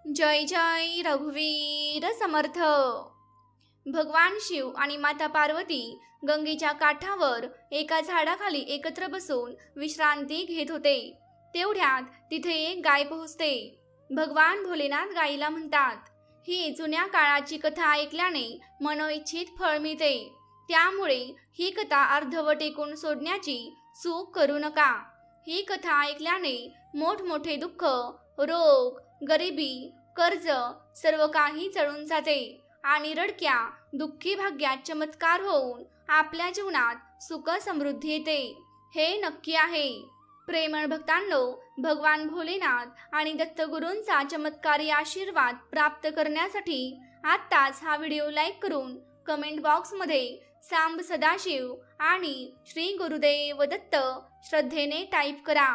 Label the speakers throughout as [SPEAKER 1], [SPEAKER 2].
[SPEAKER 1] जय जय रघुवीर समर्थ। भगवान शिव आणि माता पार्वती गंगेच्या काठावर एका झाडाखाली एकत्र बसून विश्रांती घेत होते। तेवढ्यात तिथे एक गाय पोहोचते। भगवान भोलेनाथ गायीला म्हणतात, ही जुन्या काळाची कथा ऐकल्याने मनोइच्छित फळ मिळते, त्यामुळे ही कथा अर्धवट ऐकून सोडण्याची चूक करू नका। ही कथा ऐकल्याने मोठमोठे दुःख, रोग, गरिबी, कर्ज सर्व काही चढून जाते आणि रडक्या दुःखी भाग्यात चमत्कार होऊन आपल्या जीवनात सुख समृद्धी येते, हे नक्की आहे। प्रेमळ भक्तांनो, भगवान भोलेनाथ आणि दत्तगुरूंचा चमत्कारी आशीर्वाद प्राप्त करण्यासाठी आत्ताच हा व्हिडिओ लाईक करून कमेंट बॉक्समध्ये सांब सदाशिव आणि श्री गुरुदेव दत्त श्रद्धेने टाईप करा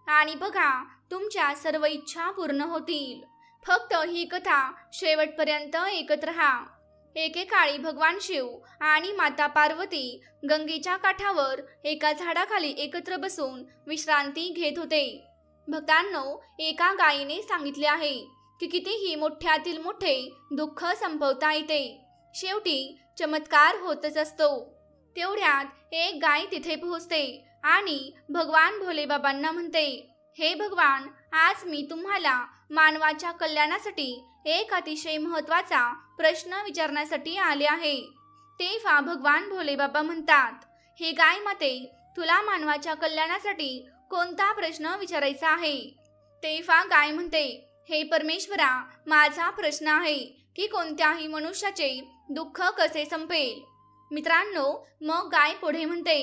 [SPEAKER 1] आणि बघा, तुमच्या सर्व इच्छा पूर्ण होतील। फक्त ही कथा शेवटपर्यंत ऐकत रहा। एकेकाळी भगवान शिव आणि माता पार्वती गंगेच्या काठावर एका झाडाखाली एकत्र बसून विश्रांती घेत होते। भक्तांनो, एका गायीने सांगितले आहे की कितीही मोठ्यातील मोठे दुःख संपवता येते, शेवटी चमत्कार होतच असतो। तेवढ्यात एक गाय तिथे पोहोचते आणि भगवान भोलेबाबांना म्हणते, हे भगवान, आज मी तुम्हाला मानवाच्या कल्याणासाठी एक अतिशय महत्त्वाचा प्रश्न विचारण्यासाठी आले आहे। तेव्हा भगवान भोलेबाबा म्हणतात, हे गाय माते, तुला मानवाच्या कल्याणासाठी कोणता प्रश्न विचारायचा आहे? तेव्हा गाय म्हणते, हे परमेश्वरा, माझा प्रश्न आहे की कोणत्याही मनुष्याचे दुःख कसे संपेल। मित्रांनो, मग गाय पुढे म्हणते,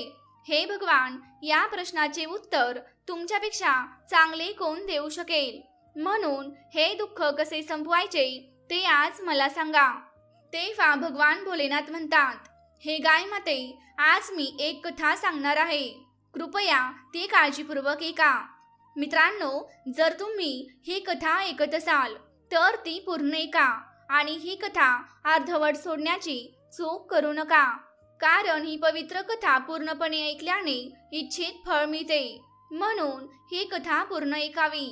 [SPEAKER 1] हे भगवान, या प्रश्नाचे उत्तर तुमच्यापेक्षा चांगले कोण देऊ शकेल, म्हणून हे दुःख कसे संपवायचे ते आज मला सांगा। तेव्हा भगवान भोलेनाथ म्हणतात, हे गाय माते, आज मी एक कथा सांगणार आहे, कृपया ती काळजीपूर्वक ऐका। मित्रांनो, जर तुम्ही ही कथा ऐकत असाल तर ती पूर्ण ऐका आणि ही कथा अर्धवट सोडण्याची चूक करू नका, कारण ही पवित्र कथा पूर्णपणे ऐकल्याने इच्छित फळ मिळते, म्हणून ही कथा पूर्ण ऐकावी।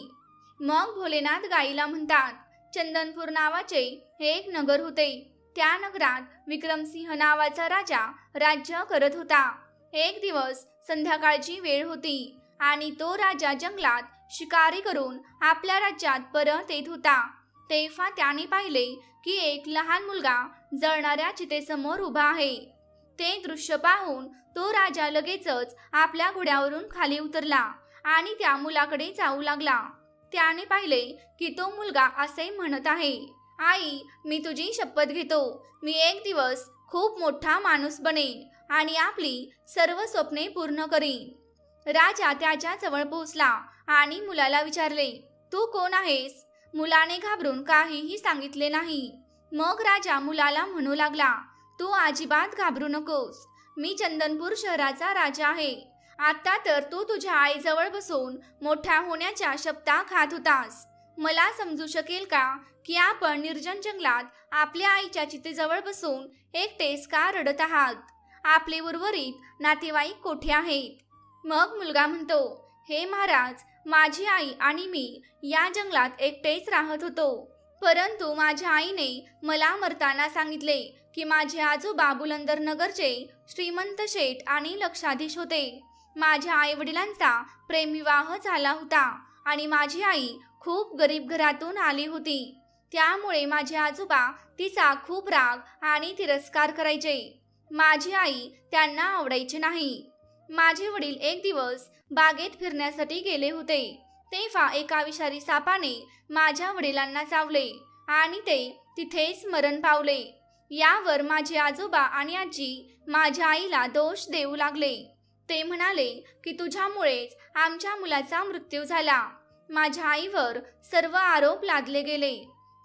[SPEAKER 1] मग भोलेनाथ गायीला म्हणतात, चंदनपूर नावाचे एक नगर होते। त्या नगरात विक्रमसिंह नावाचा राजा राज्य करत होता। एक दिवस संध्याकाळची वेळ होती आणि तो राजा जंगलात शिकारी करून आपल्या राज्यात परत येत होता। तेव्हा त्याने पाहिले की एक लहान मुलगा जळणाऱ्या चितेसमोर उभा आहे। ते दृश्य पाहून तो राजा लगेचच आपल्या घोड्यावरून खाली उतरला आणि त्या मुलाकडे जाऊ लागला। त्याने पाहिले की तो मुलगा असे म्हणत आहे, आई, मी तुझी शपथ घेतो, मी एक दिवस खूप मोठा माणूस बनेन आणि आपली सर्व स्वप्ने पूर्ण करीन। राजा त्याच्या जवळ पोहोचला आणि मुलाला विचारले, तू कोण आहेस? मुलाने घाबरून काहीही सांगितले नाही। मग राजा मुलाला म्हणू लागला, तू अजिबात घाबरू नकोस, मी चंदनपूर शहराचा राजा आहे। आता तर तू तुझ्या आईजवळ बसून मोठा होण्याच्या शपथा खात होतास। मला समजू शकेल का की आपण निर्जन जंगलात आपल्या आईच्या चितेजवळ बसून एकटेच का रडत आहात? आपले उर्वरित नातेवाईक कोठे आहेत? मग मुलगा म्हणतो, हे महाराज, माझी आई आणि मी या जंगलात एकटेच राहत होतो, परंतु माझ्या आईने मला मरताना सांगितले की माझे आजोबा बुलंदर नगरचे श्रीमंत शेठ आणि लक्षाधीश होते। माझ्या आई वडिलांचा प्रेमविवाह झाला होता आणि माझी आई खूप गरीब घरातून आली होती, त्यामुळे माझे आजोबा तिचा खूप राग आणि तिरस्कार करायचे। माझी आई त्यांना आवडायचे नाही। माझे वडील एक दिवस बागेत फिरण्यासाठी गेले होते, तेव्हा एका विषारी सापाने माझ्या वडिलांना चावले आणि ते तिथेच मरण पावले। यावर माझे आजोबा आणि आजी माझ्या आईला दोष देऊ लागले। ते म्हणाले की तुझ्यामुळेच आमच्या मुलाचा मृत्यू झाला। माझ्या आईवर सर्व आरोप लादले गेले।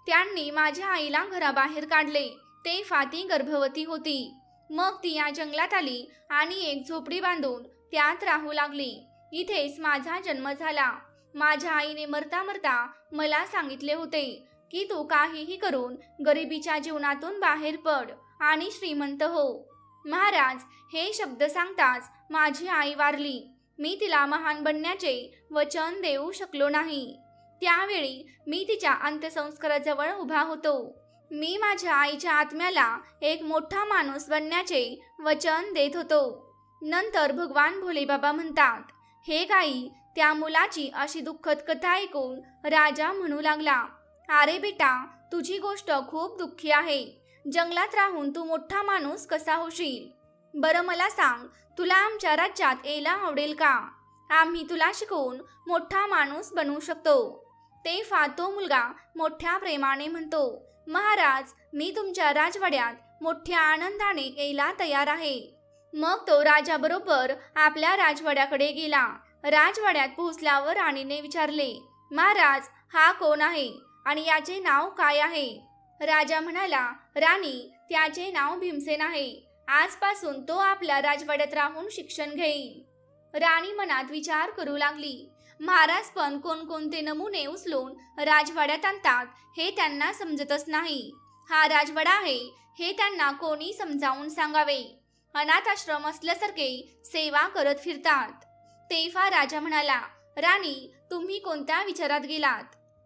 [SPEAKER 1] त्यांनी माझ्या आईला घराबाहेर काढले, तेव्हा ती गर्भवती होती। मग ती या जंगलात आली आणि एक झोपडी बांधून त्यात राहू लागली। इथेच माझा जन्म झाला। माझ्या आईने मरता मरता मला सांगितले होते की तू काहीही करून गरिबीच्या जीवनातून बाहेर पड आणि श्रीमंत हो। महाराज, हे शब्द सांगताच माझी आई वारली। मी तिला महान बनण्याचे वचन देऊ शकलो नाही। त्यावेळी मी तिच्या अंत्यसंस्काराजवळ उभा होतो. मी माझ्या आईच्या आत्म्याला एक मोठा माणूस बनण्याचे वचन देत होतो. नंतर भगवान भोलेबाबा म्हणतात, हे गाई, त्या मुलाची अशी दुःखद कथा ऐकून राजा म्हणू लागला, अरे बेटा, तुझी गोष्ट खूप दुःखी आहे. जंगलात राहून तू मोठा माणूस कसा होशील? बरं मला सांग, तुला आमच्या राज्यात यायला आवडेल का? आम्ही तुला शिकवून मोठा माणूस बनवू शकतो. तेव्हा तो मुलगा मोठ्या प्रेमाने म्हणतो, महाराज, मी तुमच्या राजवाड्यात मोठ्या आनंदाने यायला तयार आहे. मग तो राजाबरोबर आपल्या राजवाड्याकडे गेला. राजवाड्यात पोहोचल्यावर राणीने विचारले, महाराज, हा कोण आहे आणि याचे नाव काय आहे? राजा म्हणाला, राणी, त्याचे नाव भीमसेन आहे. आजपासून तो आपल्या राजवाड्यात राहून शिक्षण घेईल. राणी मनात विचार करू लागली, महाराज पण कोणकोणते नमुने उचलून राजवाड्यात आणतात हे त्यांना समजतच नाही. हा राजवाडा आहे हे त्यांना कोणी समजावून सांगावे. अनाथ आश्रम असल्यासारखे सेवा करत फिरतात. तेव्हा राजा म्हणाला, राणी, तुम्ही कोणत्या विचारात गेलात?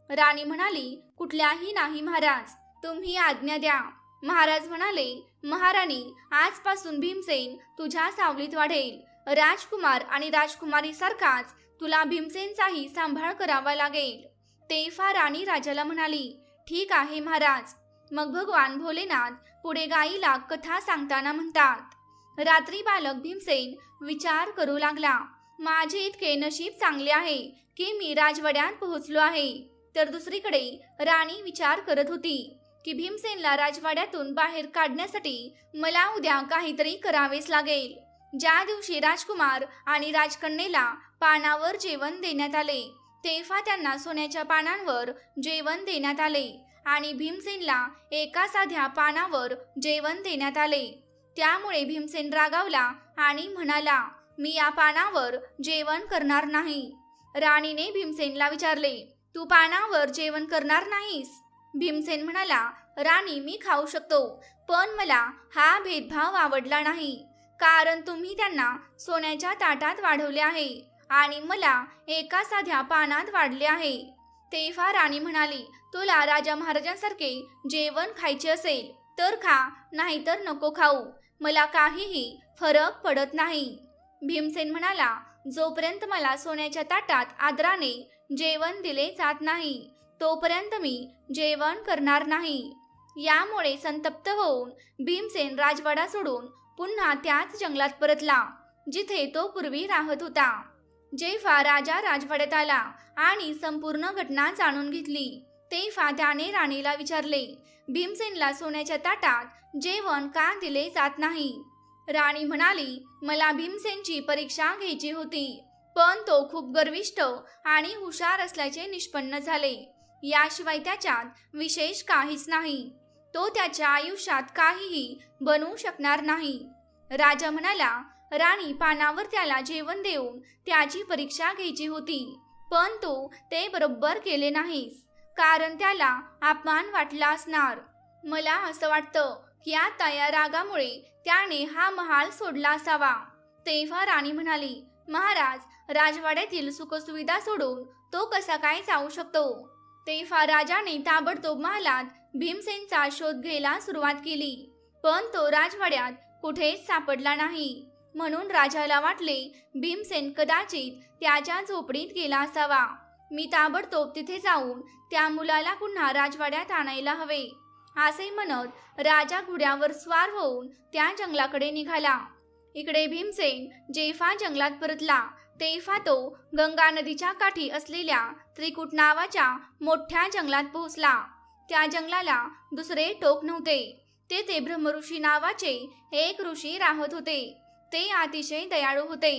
[SPEAKER 1] राणी म्हणाली, कुठल्याही नाही महाराज, तुम्ही आज्ञा द्या. महाराज म्हणाले, महाराणी, आजपासून भीमसेन तुझ्या सावलीत वाढेल. राजकुमार आणि राजकुमारी सारखाच तुला भीमसेनचाही सांभाळ करावा लागेल. तेव्हा राणी राजाला म्हणाली, ठीक आहे महाराज. मग भगवान भोलेनाथ पुढे गाईला कथा सांगताना म्हणतात, रात्री बालक भीमसेन विचार करू लागला, माझे इतके नशीब चांगले आहे की मी राजवाड्यात पोहोचलो आहे. तर दुसरीकडे राणी विचार करत होती की भीमसेनला राजवाड्यातून बाहेर काढण्यासाठी मला उद्या काहीतरी करावेच लागेल. ज्या दिवशी राजकुमार आणि राजकन्येला पानावर जेवण देण्यात आले तेव्हा त्यांना सोन्याच्या पानांवर जेवण देण्यात आले आणि भीमसेनला एका साध्या पानावर जेवण देण्यात आले. त्यामुळे भीमसेन रागावला आणि म्हणाला, मी या पानावर जेवण करणार नाही. राणीने भीमसेनला विचारले, तू पानावर जेवण करणार नाहीस? भीमसेन म्हणाला, राणी, मी खाऊ शकतो, पण मला हा भेदभाव आवडला नाही. कारण तुम्ही त्यांना सोन्याच्या ताटात वाढवले आहे आणि मला एका साध्या पानात वाढले आहे. तेव्हा राणी म्हणाली, तुला राजा महाराजांसारखे जेवण खायचे असेल तर खा, नाहीतर नको खाऊ. मला काहीही फरक पडत नाही. भीमसेन म्हणाला, जोपर्यंत मला सोन्याच्या ताटात आदराने जेवण दिले जात नाही तोपर्यंत मी जेवण करणार नाही. यामुळे संतप्त होऊन भीमसेन राजवाडा सोडून पुन्हा त्याच जंगलात परतला जिथे तो पूर्वी राहत होता. जेव्हा राजा राजवाड्यात आला आणि संपूर्ण घटना जाणून घेतली तेव्हा त्याने राणीला विचारले, भीमसेनला सोन्याच्या ताटात जेवण का दिले जात नाही? राणी म्हणाली, मला भीमसेनची परीक्षा घ्यायची होती, पण तो खूप गर्विष्ठ आणि हुशार असल्याचे निष्पन्न झाले. याशिवाय त्याच्यात विशेष काहीच नाही. तो त्याच्या आयुष्यात काहीही बनवू शकणार नाही. राजा म्हणाला, राणी, पानावर त्याला जेवण देऊन त्याची परीक्षा घ्यायची होती, पण तू ते बरोबर केले नाहीस, कारण त्याला अपमान वाटला असणार. मला असं वाटतं की आता या रागामुळे त्याने हा महाल सोडला असावा. तेव्हा राणी म्हणाली, महाराज, राजवाड्यातील सुखसुविधा सोडून तो कसा काय जाऊ शकतो? तेव्हा राजाने ताबडतोब महालात भीमसेनचा शोध घ्यायला सुरुवात केली, पण तो राजवाड्यात कुठेच सापडला नाही. म्हणून राजाला वाटले, भीमसेन कदाचित त्याच्या झोपडीत गेला असावा. मी ताबडतोब तिथे जाऊन त्या मुलाला पुन्हा राजवाड्यात आणायला हवे. असे म्हणत राजा घोड्यावर स्वार होऊन त्या जंगलाकडे निघाला. इकडे भीमसेन जेव्हा जंगलात परतला तेव्हा तो गंगा नदीच्या काठी असलेल्या त्रिकुट नावाच्या मोठ्या जंगलात पोहोचला. त्या जंगलाला दुसरे टोक नव्हते. तेथे ब्रह्मऋषी नावाचे एक ऋषी राहत होते. ते अतिशय दयाळू होते.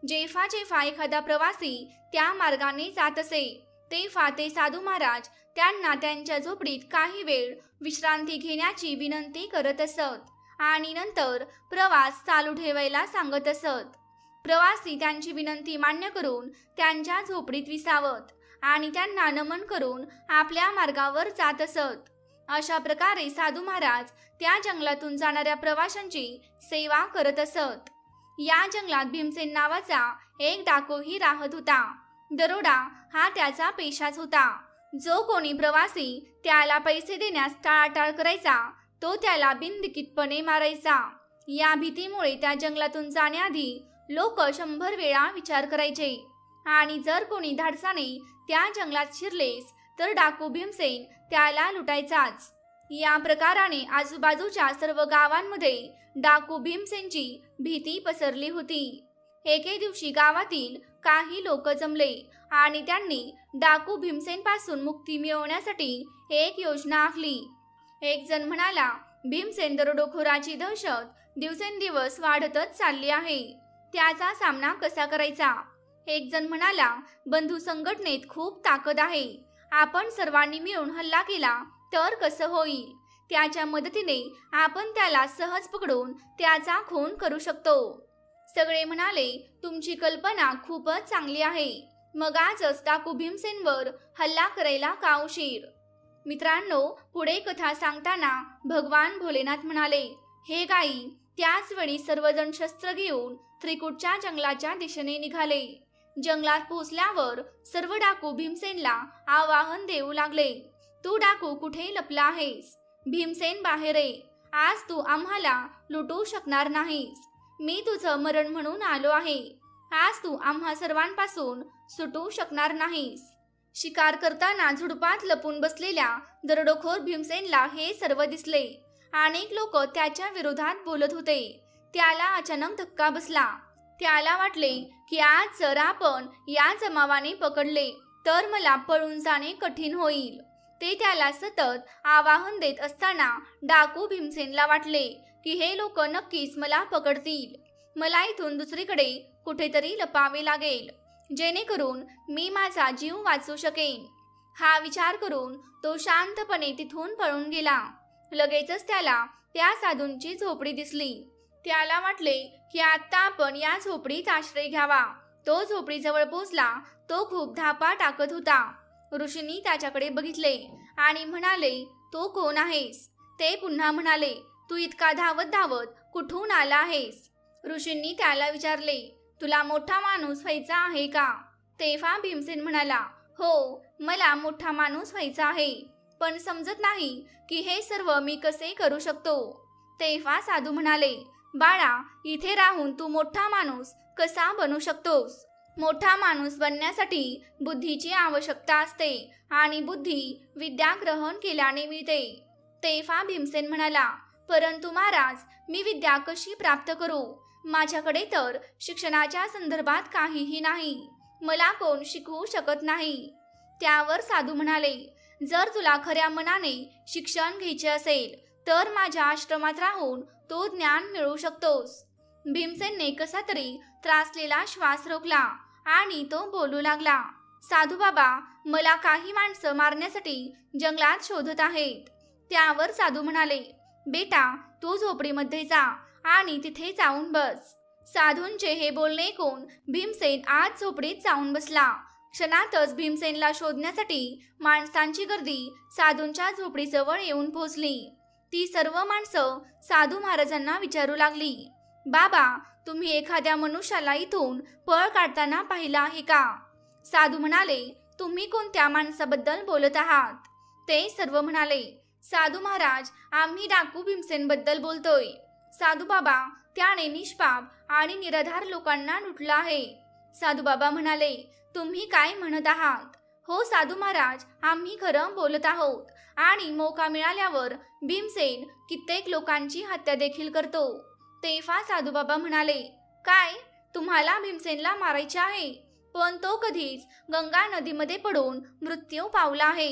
[SPEAKER 1] जेव्हा जेव्हा एखादा प्रवासी त्या मार्गाने जात असे तेव्हा ते साधू महाराज त्यांना त्यांच्या झोपडीत काही वेळ विश्रांती घेण्याची विनंती करत असत आणि नंतर प्रवास चालू ठेवायला सांगत असत. प्रवासी त्यांची विनंती मान्य करून त्यांच्या झोपडीत विसावत आणि त्यांना नमन करून आपल्या मार्गावर जात असत. अशा प्रकारे साधू महाराज त्या जंगलातून जाणाऱ्या प्रवाशांची सेवा करत असत. या जंगलात भीमसेन नावाचा एक डाकूही राहत होता. दरोडा हा त्याचा पेशाच होता. जो कोणी प्रवासी त्याला पैसे देण्यास टाळाटाळ करायचा तो त्याला बिनदिकीतपणे मारायचा. या भीतीमुळे त्या जंगलातून जाण्याआधी लोक 100 वेळा विचार करायचे आणि जर कोणी धाडसाने त्या जंगलात शिरलेस तर डाकू भीमसेन त्याला लुटायचाच. या प्रकाराने आजूबाजूच्या सर्व गावांमध्ये डाकू भीमसेनची भीती पसरली होती. एके दिवशी गावातील काही लोक जमले आणि त्यांनी डाकू भीमसेन पासून मुक्ती मिळवण्यासाठी एक योजना आखली. एक जण म्हणाला, भीमसेन दरोडेखोराची दहशत दिवसेंदिवस वाढतच चालली आहे, त्याचा सामना कसा करायचा? एक जण म्हणाला, बंधू संघटनेत खूप ताकद आहे, आपण सर्वांनी मिळून हल्ला केला तर कसं होईल? त्याच्या मदतीने आपण त्याला सहज पकडून त्याचा खून करू शकतो. सगळे म्हणाले, तुमची कल्पना खूपच चांगली आहे, मग आजच डाकू भीमसेनवर हल्ला करायला का उशीर? मित्रांनो, पुढे कथा सांगताना भगवान भोलेनाथ म्हणाले, हे गाई. त्याच वेळी सर्वजण शस्त्र घेऊन त्रिकुटच्या जंगलाच्या दिशेने निघाले. जंगलात पोहोचल्यावर सर्व डाकू भीमसेनला आवाहन देऊ लागले, तू डाकू कुठे लपला आहेस? भीमसेन बाहेर ये, आज तू आम्हाला लुटू शकणार नाहीस. मी तुझं मरण म्हणून आलो आहे, आज तू आम्हा सर्वांपासून सुटू शकणार नाहीस. शिकार करताना झुडपात लपून बसलेल्या दरोडेखोर भीमसेनला हे सर्व दिसले. अनेक लोक त्याच्या विरोधात बोलत होते. त्याला अचानक धक्का बसला. त्याला वाटले की आज जर आपण या जमावाने पकडले तर मला पळून जाणे कठीण होईल. ते त्याला सतत आवाहन देत असताना डाकू भीमसेनला वाटले की हे लोक नक्कीच मला पकडतील. मला इथून दुसरीकडे कुठेतरी लपावे लागेल, जेणेकरून मी माझा जीव वाचवू शकेन. हा विचार करून तो शांतपणे तिथून पळून गेला. लगेचच त्याला त्या साधूंची झोपडी दिसली. त्याला वाटले की आता आपण या झोपडीत आश्रय घ्यावा. तो झोपडीजवळ पोहोचला. तो खूप धापा टाकत होता. ऋषींनी त्याच्याकडे बघितले आणि म्हणाले, तो कोण आहेस? ते पुन्हा म्हणाले, तू इतका धावत धावत कुठून आला आहेस? ऋषींनी त्याला विचारले, तुला मोठा माणूस व्हायचा आहे का? तेव्हा भीमसेन म्हणाला, हो, मला मोठा माणूस व्हायचा आहे, पण समजत नाही की हे सर्व मी कसे करू शकतो. तेव्हा साधू म्हणाले, बाळा, इथे राहून तू मोठा माणूस कसा बनू शकतोस? मोठा माणूस बनण्यासाठी बुद्धीची आवश्यकता असते आणि बुद्धी विद्या ग्रहण केल्याने मिळते. तेव्हा भीमसेन म्हणाला, परंतु महाराज, मी विद्या कशी प्राप्त करू? माझ्याकडे तर शिक्षणाच्या संदर्भात काहीही नाही, मला कोण शिकवू शकत नाही. त्यावर साधू म्हणाले, जर तुला खऱ्या मनाने शिक्षण घ्यायचे असेल तर माझ्या आश्रमात राहून तो ज्ञान मिळवू शकतोस. भीमसेनने कसा तरी त्रासलेला श्वास रोखला आणि तो बोलू लागला, साधू बाबा, मला काही माणसं मारण्यासाठी जंगलात शोधत आहेत. त्यावर साधू म्हणाले, बेटा, तू झोपडीमध्ये जा आणि तिथे जाऊन बस. साधूंचे हे बोलणे ऐकून भीमसेन आज झोपडीत जाऊन बसला. क्षणातच भीमसेनला शोधण्यासाठी माणसांची गर्दी साधूंच्या झोपडीजवळ येऊन पोहोचली. ती सर्व माणसं साधू महाराजांना विचारू लागली, बाबा, तुम्ही एखाद्या मनुष्याला इथून पळ काढताना पाहिला आहे का? साधू म्हणाले, तुम्ही कोणत्या माणसाबद्दल बोलत आहात? ते सर्व म्हणाले, साधू महाराज, आम्ही डाकू भीमसेनबद्दल बोलतोय. साधू बाबा, त्याने निष्पाप आणि निराधार लोकांना लुटलं आहे. साधू बाबा म्हणाले, तुम्ही काय म्हणत आहात? हो साधू महाराज, आम्ही खरं बोलत आहोत आणि मौका मिळाल्यावर भीमसेन कित्येक लोकांची हत्या देखील करतो. तेव्हा साधू बाबा म्हणाले, काय, तुम्हाला भीमसेनला मारायचे आहे? पण तो कधीच गंगा नदीमध्ये पडून मृत्यू पावला आहे.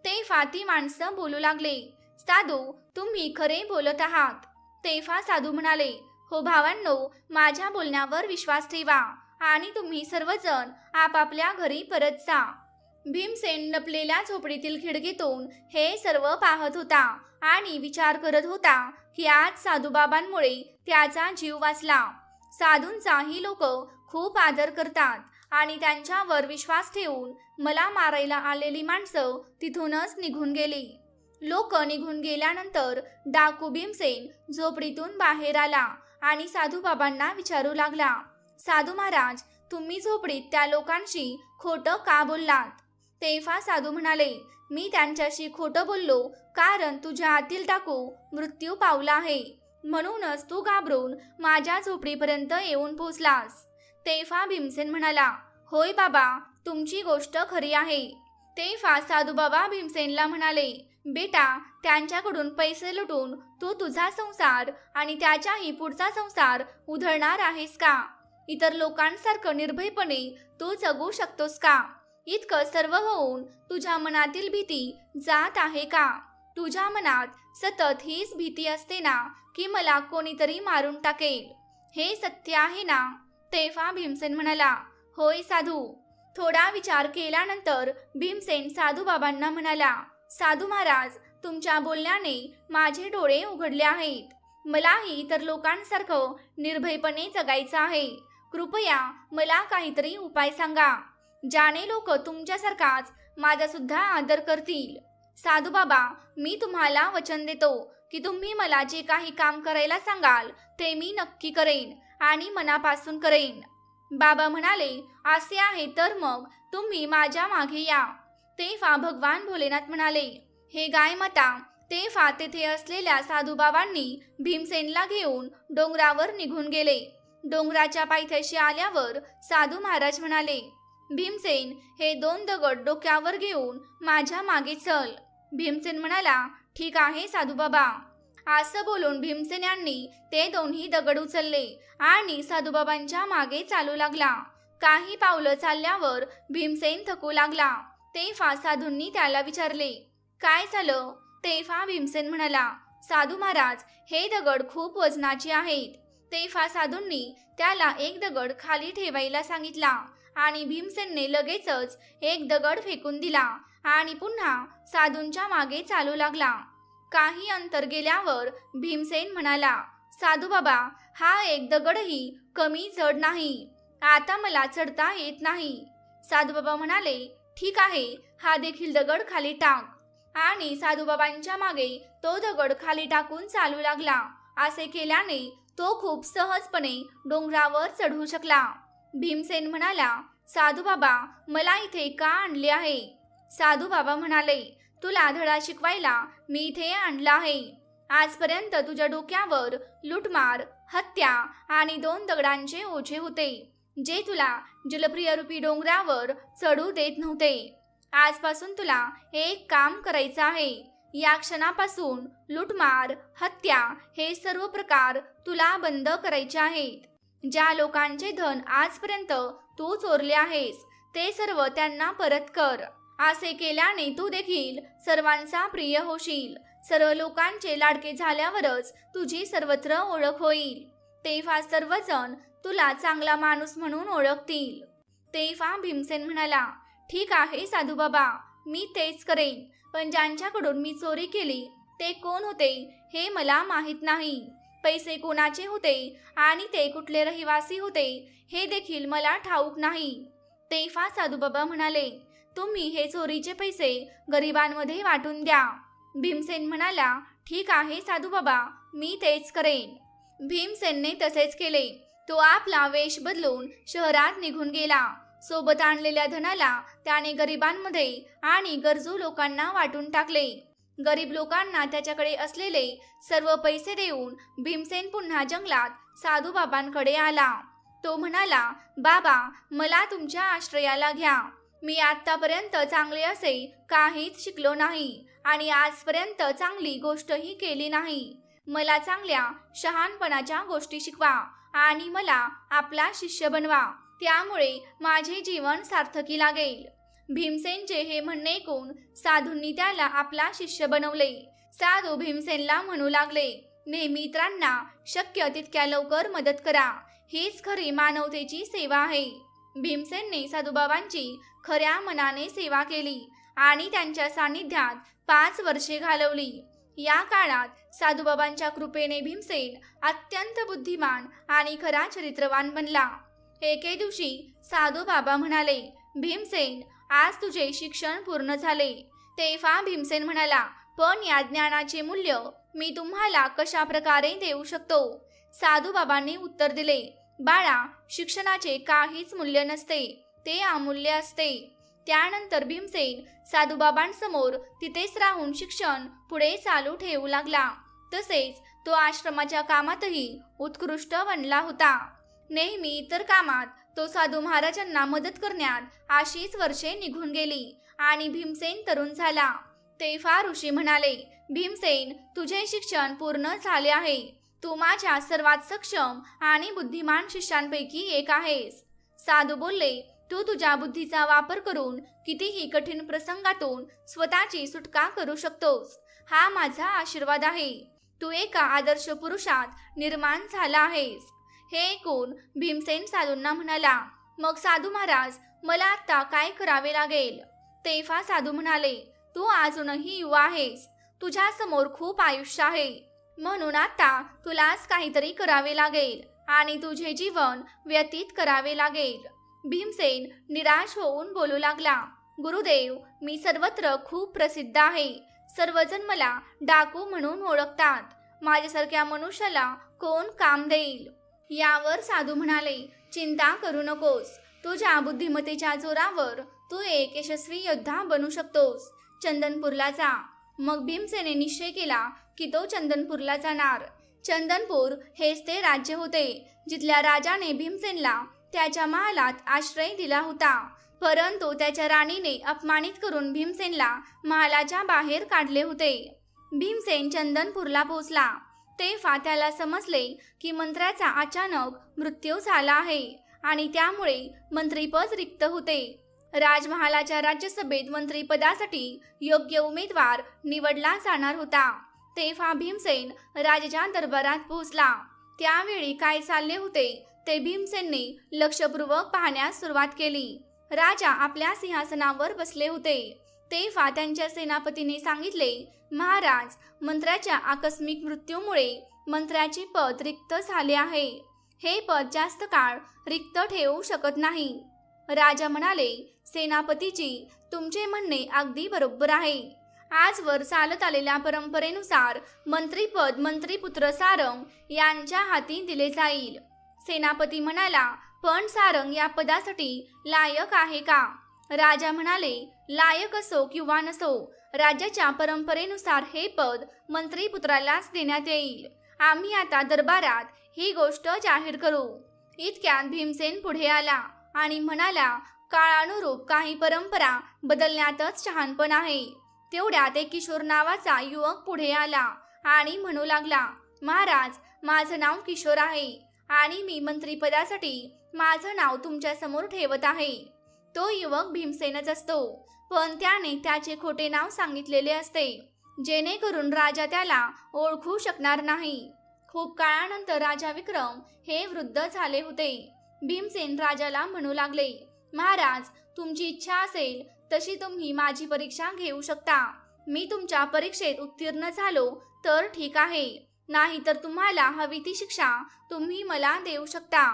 [SPEAKER 1] तेव्हा ती माणसं बोलू लागले, साधू, तुम्ही खरे बोलत आहात. तेव्हा साधू म्हणाले, हो भावांनो, माझ्या बोलण्यावर विश्वास ठेवा आणि तुम्ही सर्वजण आपापल्या घरी परत जा. भीमसेन लपलेल्या झोपडीतील खिडकीतून हे सर्व पाहत होता आणि विचार करत होता की आज साधूबाबांमुळे त्याचा जीव वाचला. साधूंचाही लोक खूप आदर करतात आणि त्यांच्यावर विश्वास ठेवून मला मारायला आलेली माणसं तिथूनच निघून गेली. लोक निघून गेल्यानंतर डाकू भीमसेन झोपडीतून बाहेर आला आणि साधूबाबांना विचारू लागला, साधू महाराज, तुम्ही झोपडीत त्या लोकांशी खोटं का बोललात? तेव्हा साधू म्हणाले, मी त्यांच्याशी खोटं बोललो कारण तुझ्या आतील टाकू मृत्यू पावला आहे, म्हणूनच तू घाबरून माझ्या झोपडीपर्यंत येऊन पोहोचलास. तेव्हा भीमसेन म्हणाला, होय बाबा, तुमची गोष्ट खरी आहे. तेव्हा साधू बाबा भीमसेनला म्हणाले, बेटा, त्यांच्याकडून पैसे लुटून तू तुझा संसार आणि त्याच्याही पुढचा संसार उधळणार आहेस का? इतर लोकांसारखं निर्भयपणे तू जगू शकतोस का? इतकं सर्व होऊन तुझ्या मनातील भीती जात आहे का? तुझ्या मनात सतत हीच भीती असते ना की मला कोणीतरी मारून टाकेल? हे सत्य आहे ना? तेव्हा भीमसेन म्हणाला, होय साधू. थोडा विचार केल्यानंतर भीमसेन साधू बाबांना म्हणाला, साधू महाराज, तुमच्या बोलण्याने माझे डोळे उघडले आहेत. मलाही इतर लोकांसारखं निर्भयपणे जगायचं आहे. कृपया मला काहीतरी उपाय सांगा, ज्याने लोक तुमच्यासारखाच माझा सुद्धा आदर करतील. साधू बाबा, मी तुम्हाला वचन देतो की तुम्ही मला जे काही काम करायला सांगाल ते मी नक्की करेन आणि मनापासून करेन. बाबा म्हणाले, असे आहे तर मग तुम्ही माझ्या मागे या. तेव्हा भगवान भोलेनाथ म्हणाले, हे गाय माता. तेव्हा तेथे असलेल्या साधूबाबांनी भीमसेनला घेऊन डोंगरावर निघून गेले. डोंगराच्या पायथ्याशी आल्यावर साधू महाराज म्हणाले, भीमसेन, हे 2 दगड डोक्यावर घेऊन माझ्या मागे चल. भीमसेन म्हणाला, ठीक आहे साधू बाबा. असं बोलून भीमसेन यांनी ते 2ही दगड उचलले आणि साधूबाबांच्या मागे चालू लागला. काही पावलं चालल्यावर भीमसेन थकू लागला. तेव्हा साधूंनी त्याला विचारले, काय झालं? तेव्हा भीमसेन म्हणाला, साधू महाराज, हे दगड खूप वजनाचे आहेत. तेव्हा साधूंनी त्याला एक दगड खाली ठेवायला सांगितला आणि भीमसेनने लगेचच एक दगड फेकून दिला आणि पुन्हा साधूंच्या मागे चालू लागला. काही अंतर गेल्यावर भीमसेन म्हणाला, साधू बाबा, हा एक दगडही कमी जड नाही. आता मला चढता येत नाही. साधू बाबा म्हणाले, ठीक आहे, हा देखील दगड खाली टाक. आणि साधूबाबांच्या मागे तो दगड खाली टाकून चालू लागला. असे केल्याने तो खूप सहजपणे डोंगरावर चढू शकला. भीमसेन म्हणाला, साधू बाबा, मला इथे का आणले आहे? साधू बाबा म्हणाले, तुला धडा शिकवायला मी इथे आणला आहे. आजपर्यंत तुझ्या डोक्यावर लूटमार, हत्या आणि 2 दगडांचे ओझे होते, जे तुला जलप्रिय रूपी डोंगरावर चढू देत नव्हते. आजपासून तुला एक काम करायचं आहे. या क्षणापासून लूटमार, हत्या हे सर्व प्रकार तुला बंद करायचे आहेत. ज्या लोकांचे धन आजपर्यंत तू चोरले आहेस ते सर्व त्यांना परत कर. असे केल्याने तू देखील सर्वांचा प्रिय होशील. सर्व लोकांचे लाडके झाल्यावरच तुझी सर्वत्र ओळख होईल. तेव्हा सर्वजण तुला चांगला माणूस म्हणून ओळखतील. तेव्हा भीमसेन म्हणाला, ठीक आहे साधू बाबा, मी तेच करेन. पण ज्यांच्याकडून मी चोरी केली ते कोण होते हे मला माहीत नाही. पैसे कोणाचे होते आणि ते कुठले रहिवासी होते हे देखील मला ठाऊक नाही. तेव्हा साधू बाबा म्हणाले, तुम्ही हे चोरीचे पैसे गरिबांमध्ये वाटून द्या. भीमसेन म्हणाला, ठीक आहे साधू बाबा, मी तेच करेन. भीमसेनने तसेच केले. तो आपला वेश बदलून शहरात निघून गेला. सोबत आणलेल्या धनाला त्याने गरिबांमध्ये आणि गरजू लोकांना वाटून टाकले. गरीब लोकांना त्याच्याकडे असलेले सर्व पैसे देऊन भीमसेन पुन्हा जंगलात साधू बाबांकडे आला. तो म्हणाला, बाबा, मला तुमच्या आश्रयाला घ्या. मी आतापर्यंत चांगले असे काहीच शिकलो नाही आणि आजपर्यंत चांगली गोष्टही केली नाही. मला चांगल्या शहाणपणाच्या गोष्टी शिकवा आणि मला आपला शिष्य बनवा. त्यामुळे माझे जीवन सार्थकी लागेल. भीमसेनचे हे म्हणणे ऐकून साधूंनी त्याला आपला शिष्य बनवले. साधू भीमसेनला म्हणू लागले, नेहमी इतरांना शक्य तितक्या लवकर मदत करा. हीच खरी मानवतेची सेवा आहे. भीमसेनने साधूबाबांची खऱ्या मनाने सेवा केली आणि त्यांच्या सानिध्यात 5 वर्षे घालवली. या काळात साधूबाबांच्या कृपेने भीमसेन अत्यंत बुद्धिमान आणि खरा चरित्रवान बनला. एके दिवशी साधू बाबा म्हणाले, भीमसेन, आज तुझे शिक्षण पूर्ण झाले. तेव्हा भीमसेन म्हणाला, पण या ज्ञानाचे मूल्य मी तुम्हाला कशा प्रकारे देऊ शकतो? साधू बाबांनी उत्तर दिले, बाळा, शिक्षणाचे काहीच मूल्य नसते, ते अमूल्य असते. त्यानंतर भीमसेन साधूबाबांसमोर तिथेच राहून शिक्षण पुढे चालू ठेवू लागला. तसेच तो आश्रमाच्या कामातही उत्कृष्ट बनला होता. नेहमी इतर कामात तो साधू महाराजांना मदत करण्यात अशीच वर्षे निघून गेली आणि भीमसेन तरुण झाला. तेव्हा ऋषी म्हणाले, भीमसेन, तुझे शिक्षण पूर्ण झाले आहे. तू माझ्या सर्वात सक्षम आणि बुद्धिमान शिष्यांपैकी एक आहेस. साधू बोलले, तू तुझ्या बुद्धीचा वापर करून कितीही कठीण प्रसंगातून स्वतःची सुटका करू शकतोस. हा माझा आशीर्वाद आहे. तू एका आदर्श पुरुषात निर्माण झाला आहेस. हे ऐकून भीमसेन साधूंना म्हणाला, मग साधू महाराज, मला आता काय करावे लागेल? तेव्हा साधू म्हणाले, तू अजूनही युवा आहेस. तुझ्या समोर खूप आयुष्य आहे. म्हणून आता तुलाच काहीतरी करावे लागेल आणि तुझे जीवन व्यतीत करावे लागेल. भीमसेन निराश होऊन बोलू लागला, गुरुदेव, मी सर्वत्र खूप प्रसिद्ध आहे. सर्वजण मला डाकू म्हणून ओळखतात. माझ्यासारख्या मनुष्याला कोण काम देईल? यावर साधू म्हणाले, चिंता करू नकोस. तुझ्या बुद्धिमत्तेच्या जोरावर तू एक यशस्वी योद्धा बनू शकतोस. चंदनपूरला जा. मग भीमसेने निश्चय केला की तो चंदनपूरला जाणार. चंदनपूर हेच ते राज्य होते जिथल्या राजाने भीमसेनला त्याच्या महालात आश्रय दिला होता. परंतु त्याच्या राणीने अपमानित करून भीमसेनला महालाच्या बाहेर काढले होते. भीमसेन चंदनपूरला पोहोचला तेव्हा त्याला समजले की मंत्र्याचा अचानक मृत्यू झाला आहे आणि त्यामुळे मंत्रीपद रिक्त होते. राजमहालाच्या राज्यसभेत मंत्रीपदासाठी योग्य उमेदवार निवडला जाणार होता. तेव्हा भीमसेन राजाच्या दरबारात पोहोचला. त्यावेळी काय चालले होते ते भीमसेनने लक्षपूर्वक पाहण्यास सुरुवात केली. राजा आपल्या सिंहासनावर बसले होते. तेव्हा त्यांच्या सेनापतीने सांगितले, महाराज, मंत्र्याच्या आकस्मिक मृत्यूमुळे मंत्र्याचे पद रिक्त झाले आहे. हे पद जास्त काळ रिक्त ठेवू शकत नाही. राजा म्हणाले, सेनापतीजी, तुमचे म्हणणे अगदी बरोबर आहे. आजवर चालत आलेल्या परंपरेनुसार मंत्रीपद मंत्रीपुत्र सारंग यांच्या हाती दिले जाईल. सेनापती म्हणाला, पण सारंग या पदासाठी लायक आहे का? राजा म्हणाले, लायक असो किंवा नसो, राज्याच्या परंपरेनुसार हे पद मंत्रीपुत्रालाच देण्यात येईल. आम्ही आता दरबारात ही गोष्ट जाहीर करू. इतक्यात भीमसेन पुढे आला आणि म्हणाला, काळानुरूप काही परंपरा बदलण्यातच शहाणपण आहे. तेवढ्यात एक किशोर नावाचा युवक पुढे आला आणि म्हणू लागला, महाराज, माझं नाव किशोर आहे आणि मी मंत्रीपदासाठी माझं नाव तुमच्या समोर ठेवत आहे. तो युवक भीमसेनच असतो, पण त्याने त्याचे खोटे नाव सांगितलेले असते, जेणेकरून राजा त्याला ओळखू शकणार नाही. खूप काळानंतर राजा विक्रम हे वृद्ध झाले होते. भीमसेन राजाला म्हणू लागले, महाराज, तुमची इच्छा असेल तशी तुम्ही माझी परीक्षा घेऊ शकता. मी तुमच्या परीक्षेत उत्तीर्ण झालो तर ठीक आहे, नाही तर तुम्हाला हवी ती शिक्षा तुम्ही मला देऊ शकता.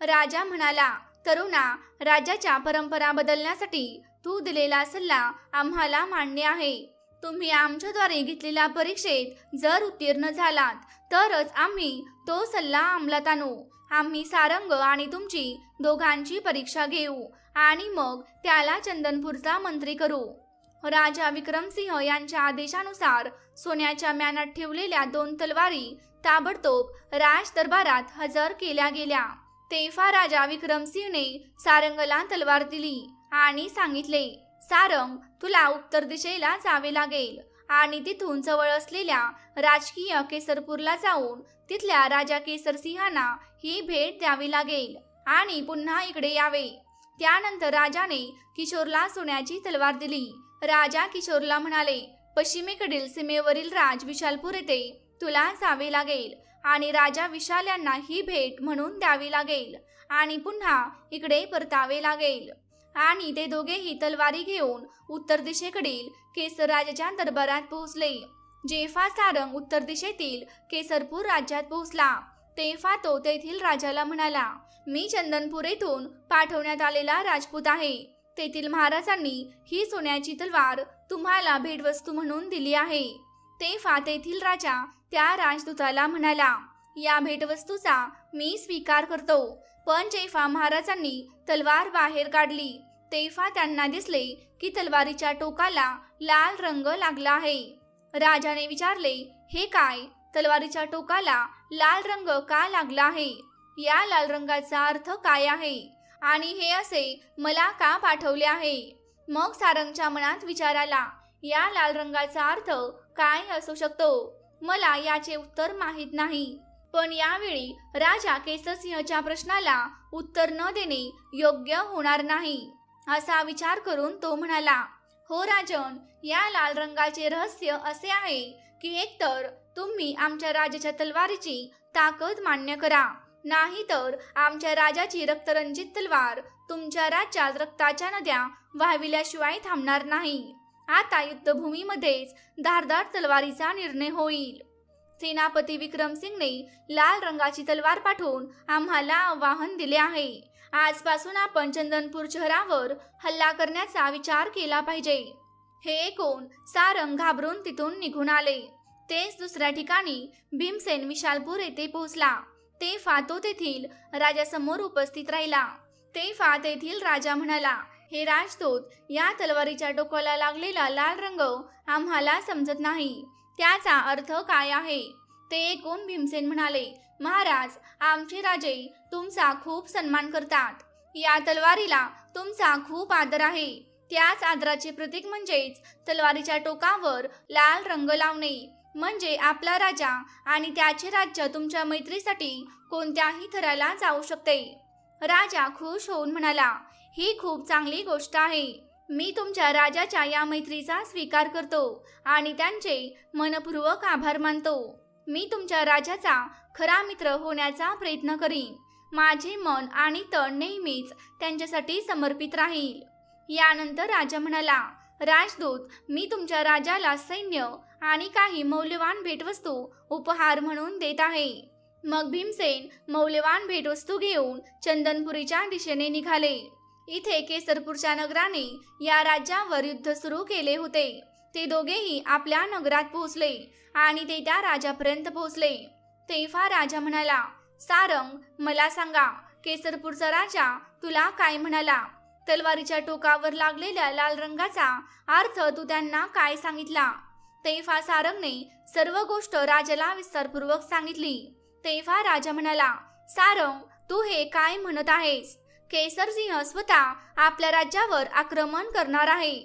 [SPEAKER 1] राजा म्हणाला, तरुणा, राज्याच्या परंपरा बदलण्यासाठी तू दिलेला सल्ला आम्हाला मान्य आहे. तुम्ही आमच्याद्वारे घेतलेल्या परीक्षेत जर उत्तीर्ण झालात तरच आम्ही तो सल्ला अंमलात आणू. आम्ही सारंग आणि तुमची दोघांची परीक्षा घेऊ आणि मग त्याला चंदनपूरचा मंत्री करू. राजा विक्रमसिंह यांच्या आदेशानुसार सोन्याच्या म्यानात ठेवलेल्या 2 तलवारी ताबडतोब राज दरबारात हजर केल्या गेल्या. तेव्हा राजा विक्रमसिंहने सारंगला तलवार दिली आणि सांगितले, सारंग, तुला उत्तर दिशेला जावे लागेल आणि तिथून जवळ असलेल्या राजकीय केसरपूरला जाऊन तिथल्या राजा केसरसिंहांना ही भेट द्यावी लागेल आणि पुन्हा इकडे यावे. त्यानंतर राजाने किशोरला सोन्याची तलवार दिली. राजा किशोरला म्हणाले, पश्चिमेकडील सीमेवरील राज विशालपूर येथे तुला जावे लागेल आणि राजा विशाल यांना ही भेट म्हणून द्यावी लागेल आणि पुन्हा इकडे परतावे लागेल. आणि ते दोघेही तलवारी घेऊन उत्तर दिशेकडील केसर राजाच्या दरबारात पोहोचले. जेव्हा सारंग उत्तर दिशेतील केसरपूर राज्यात पोहोचला तेव्हा तो तेथील राजाला म्हणाला, मी चंदनपूर येथून पाठवण्यात आलेला राजपूत आहे. तेथील महाराजांनी ही सोन्याची तलवार तुम्हाला भेटवस्तू म्हणून दिली आहे. तेव्हा तेथील राजा त्या राजदूताला म्हणाला, या भेटवस्तूचा मी स्वीकार करतो. पण जेव्हा महाराजांनी तलवार बाहेर काढली तेव्हा त्यांना दिसले की तलवारीच्या टोकाला लाल रंग लागला आहे. राजाने विचारले, हे काय? तलवारीच्या टोकाला लाल रंग का लागला आहे? या लाल रंगाचा अर्थ काय आहे आणि हे असे मला का पाठवले आहे? मग सारंगच्या मनात विचार आला, या लाल रंगाचा अर्थ काय असू शकतो? मला याचे उत्तर माहीत नाही. पण यावेळी राजा केसरसिंहच्या प्रश्नाला उत्तर न देणे योग्य होणार नाही असा विचार करून तो म्हणाला, हो राजन, या लाल रंगाचे रहस्य असे आहे की एकतर तुम्ही आमच्या राजाच्या तलवारीची ताकद मान्य करा, नाही तर आमच्या राजाची रक्तरंजित तलवार तुमच्या राज्यात रक्ताच्या नद्या वाहविल्याशिवाय थांबणार नाही. आता युद्धभूमीमध्येच धारदार तलवारीचा निर्णय होईल. सेनापती विक्रमसिंगने लाल रंगाची तलवार पाठवून आम्हाला आव्हान दिले आहे. आजपासून आपण चंदनपूर शहरावर हल्ला करण्याचा विचार केला पाहिजे. हे ऐकून सारंग घाबरून तिथून निघून आले. तेच दुसऱ्या ठिकाणी भीमसेन विशालपूर येथे पोहोचला. तेव्हा तो तेथील राजासमोर उपस्थित राहिला. तेव्हा तेथील राजा म्हणाला, हे राजदूत, या तलवारीच्या टोकाला लागलेला लाल रंग आम्हाला समजत नाही. त्याचा अर्थ काय आहे? ते ऐकून भीमसेन म्हणाले, महाराज, आमचे राजे तुमचा खूप सन्मान करतात. या तलवारीला तुमचा खूप आदर आहे. त्याच आदराचे प्रतीक म्हणजेच तलवारीच्या टोकावर लाल रंग लावणे. म्हणजे आपला राजा आणि त्याचे राज्य तुमच्या मैत्रीसाठी कोणत्याही थराला जाऊ शकते. राजा खुश होऊन म्हणाला, ही खूप चांगली गोष्ट आहे. मी तुमच्या राजाच्या या मैत्रीचा स्वीकार करतो आणि त्यांचे मनपूर्वक आभार मानतो. मी तुमच्या राजाचा खरा मित्र होण्याचा प्रयत्न करीन. माझे मन आणि तन नेहमीच त्यांच्यासाठी समर्पित राहील. यानंतर राजा म्हणाला, राजदूत, मी तुमच्या राजाला सैन्य आणि काही मौल्यवान भेटवस्तू उपहार म्हणून देत आहे. मग भीमसेन मौल्यवान भेटवस्तू घेऊन चंदनपुरीच्या दिशेने निघाले. इथे केसरपूरच्या नगराने या राज्यावर युद्ध सुरू केले होते. ते दोघेही आपल्या नगरात पोहोचले आणि ते त्या राजापर्यंत पोहोचले. तेव्हा राजा म्हणाला, सारंग, मला सांगा, केसरपूरचा राजा तुला काय म्हणाला? तलवारीच्या टोकावर लागलेल्या लाल रंगाचा अर्थ तू त्यांना काय सांगितला? तेव्हा सारंगने सर्व गोष्ट राजाला विस्तारपूर्वक सांगितली. तेव्हा राजा म्हणाला, सारंग, तू हे काय म्हणत आहेस? केसरसिंह स्वतः आपल्या राज्यावर आक्रमण करणार आहे.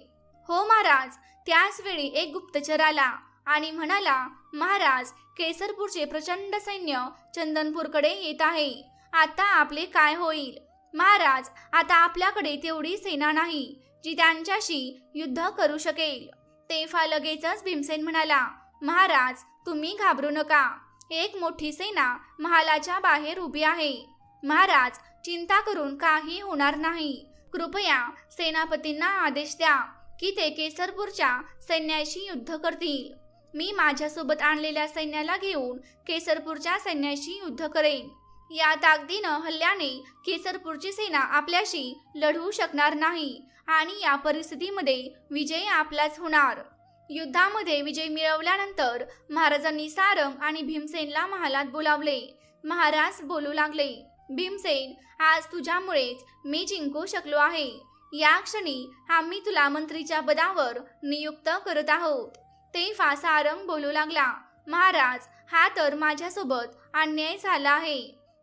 [SPEAKER 1] हो महाराज. त्याच वेळी एक गुप्तचर आला आणि म्हणाला, महाराज, केसरपूरचे प्रचंड सैन्य चंदनपूरकडे येत आहे. आता आपले काय होईल? महाराज, आता आपल्याकडे तेवढी सेना नाही जी त्यांच्याशी युद्ध करू शकेल. तेव्हा लगेचच भीमसेन म्हणाला, महाराज, तुम्ही घाबरू नका. एक मोठी सेना महालाच्या बाहेर उभी आहे. महाराज, चिंता करून काही होणार नाही. कृपया सेनापतींना आदेश द्या की ते केसरपूरच्या सैन्याशी युद्ध करतील. मी माझ्यासोबत आणलेल्या सैन्याला घेऊन केसरपूरच्या सैन्याशी युद्ध करेन. या ताकदीनं हल्ल्याने केसरपूरची सेना आपल्याशी लढू शकणार नाही आणि या परिस्थितीमध्ये विजय आपलाच होणार. युद्धामध्ये विजय मिळवल्यानंतर महाराजांनी सारंग आणि भीमसेनला महालात बोलावले. महाराज बोलू लागले, भीमसेन, आज तुझ्यामुळेच मी जिंकू शकलो आहे. या क्षणी आम्ही तुला मंत्रीच्या पदावर नियुक्त करत आहोत. तेव्हा सारंग बोलू लागला, महाराज, हा तर माझ्यासोबत अन्याय झाला आहे.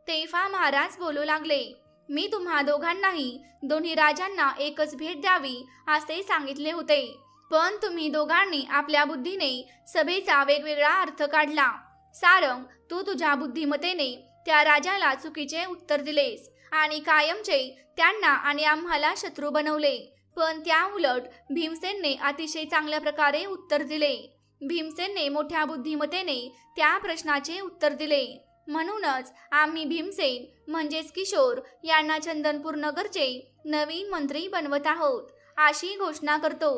[SPEAKER 1] तेव्हा महाराज बोलू लागले, मी तुम्हा दोघांनाही दोन्ही राजांना एकच भेट द्यावी असे सांगितले होते. पण तुम्ही दोघांनी आपल्या बुद्धीने सभेचा वेगवेगळा अर्थ काढला. सारंग, तू तुझ्या बुद्धिमत्तेने त्या राजाला चुकीचे उत्तर दिलेस आणि कायमचे त्यांना आणि आम्हाला शत्रू बनवले. पण त्या उलट भीमसेनने अतिशय चांगल्या प्रकारे उत्तर दिले. भीमसेनने मोठ्या बुद्धिमत्तेने त्या प्रश्नाचे उत्तर दिले. म्हणूनच आम्ही भीमसेन म्हणजेच किशोर यांना चंदनपूर नगरचे नवीन मंत्री बनवत आहोत अशी घोषणा करतो.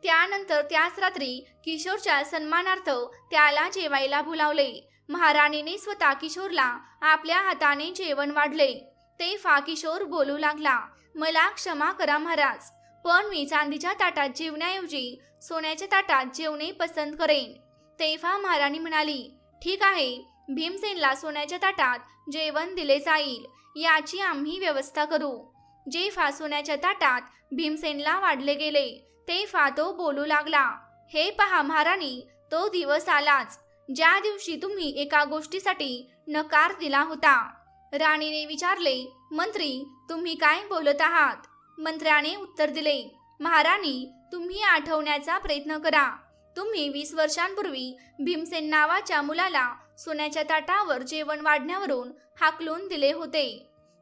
[SPEAKER 1] त्यानंतर त्याच रात्री किशोरच्या सन्मानार्थ त्याला जेवायला बोलावले. महाराणीने स्वतः किशोरला आपल्या हाताने जेवण वाढले. तेव्हा किशोर बोलू लागला, मला क्षमा करा महाराज, पण मी चांदीच्या ताटात जेवण्याऐवजी सोन्याच्या ताटात जेवणे पसंत करेन. तेव्हा महाराणी म्हणाली, ठीक आहे, भीमसेनला सोन्याच्या ताटात जेवण दिले जाईल, याची आम्ही व्यवस्था करू. जेव्हा सोन्याच्या ताटात भीमसेनला वाढले गेले तेव्हा तो बोलू लागला, हे पहा महाराणी, तो दिवस आलाच ज्या दिवशी तुम्ही एका गोष्टीसाठी नकार दिला होता. राणीने विचारले, मंत्री तुम्ही काय बोलत आहात? मंत्र्याने उत्तर दिले, महाराणी तुम्ही आठवण्याचा प्रयत्न करा. तुम्ही 20 वर्षांपूर्वी भीमसेन नावाच्या मुलाला सोन्याच्या ताटावर जेवण वाढण्यावरून हाकलून दिले होते.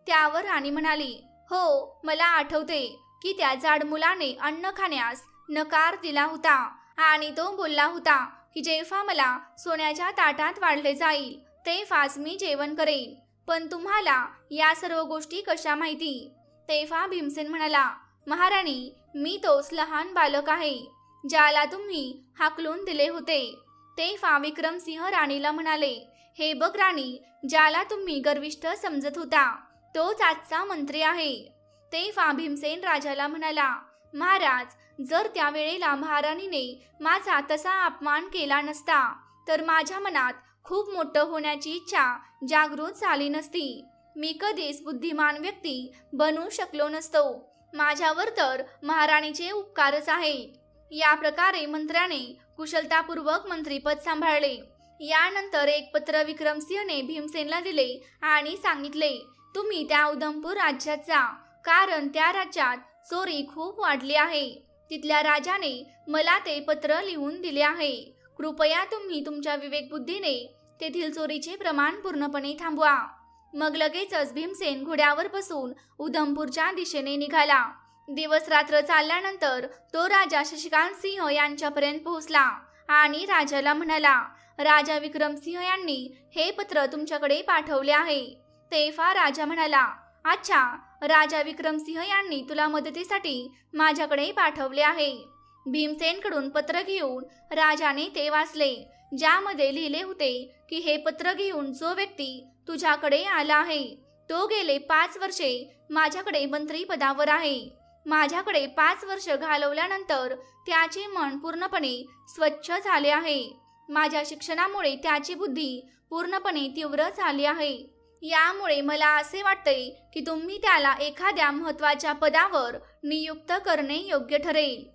[SPEAKER 1] त्यावर राणी म्हणाली, हो मला आठवते की त्या जाड मुलाने अन्न खाण्यास नकार दिला होता आणि तो बोलला होता की जेव्हा मला सोन्याच्या ताटात वाढले जाईल तेव्हाच मी जेवण करेन. पण तुम्हाला या सर्व गोष्टी कशा माहिती? तेव्हा भीमसेन म्हणाला, महाराणी मी तोच लहान बालक आहे ज्याला तुम्ही हाकलून दिले होते. तेव्हा विक्रमसिंह राणीला म्हणाले, हे बघ राणी, ज्याला तुम्ही गर्विष्ठ समजत होता तोच आजचा मंत्री आहे. तेव्हा भीमसेन राजाला म्हणाला, महाराज, जर त्यावेळेला महाराणीने माझा तसा अपमान केला नसता तर माझ्या मनात खूप मोठं होण्याची इच्छा जागृत झाली नसती. मी कधीच बुद्धिमान व्यक्ती बनू शकलो नसतो. माझ्यावर तर महाराणीचे उपकारच आहेत. या प्रकारे मंत्र्याने कुशलतापूर्वक मंत्रीपद सांभाळले. यानंतर एक पत्र विक्रमसिंहने भीमसेनला दिले आणि सांगितले, तुम्ही त्या उधमपूर राज्यात जा, कारण त्या राज्यात चोरी खूप वाढली आहे. तिथल्या राजाने मला ते पत्र लिहून दिले आहे. कृपया तुम्ही तुमच्या विवेकबुद्धीने तेथील चोरीचे प्रमाण पूर्णपणे थांबवा. मग लगेचच भीमसेन घोड्यावर बसून उधमपूरच्या दिशेने निघाला. दिवस रात्र चालल्यानंतर तो राजा शशिकांत सिंह यांच्यापर्यंत पोहोचला आणि राजाला म्हणाला, राजा विक्रमसिंह यांनी हे पत्र तुमच्याकडे पाठवले आहे. तेव्हा राजा म्हणाला, अच्छा, राजा विक्रमसिंह यांनी तुला मदतीसाठी माझ्याकडे पाठवले आहे. भीमसेनकडून पत्र घेऊन राजाने ते वाचले, ज्यामध्ये लिहिले होते की हे पत्र घेऊन जो व्यक्ती तुझ्याकडे आला आहे तो गेले 5 वर्षे माझ्याकडे मंत्रीपदावर आहे. माझ्याकडे 5 वर्ष घालवल्यानंतर त्याचे मन पूर्णपणे स्वच्छ झाले आहे. माझ्या शिक्षणामुळे त्याची बुद्धी पूर्णपणे तीव्र झाली आहे. यामुळे मला असे वाटते की तुम्ही त्याला एखाद्या महत्त्वाच्या पदावर नियुक्त करणे योग्य ठरेल.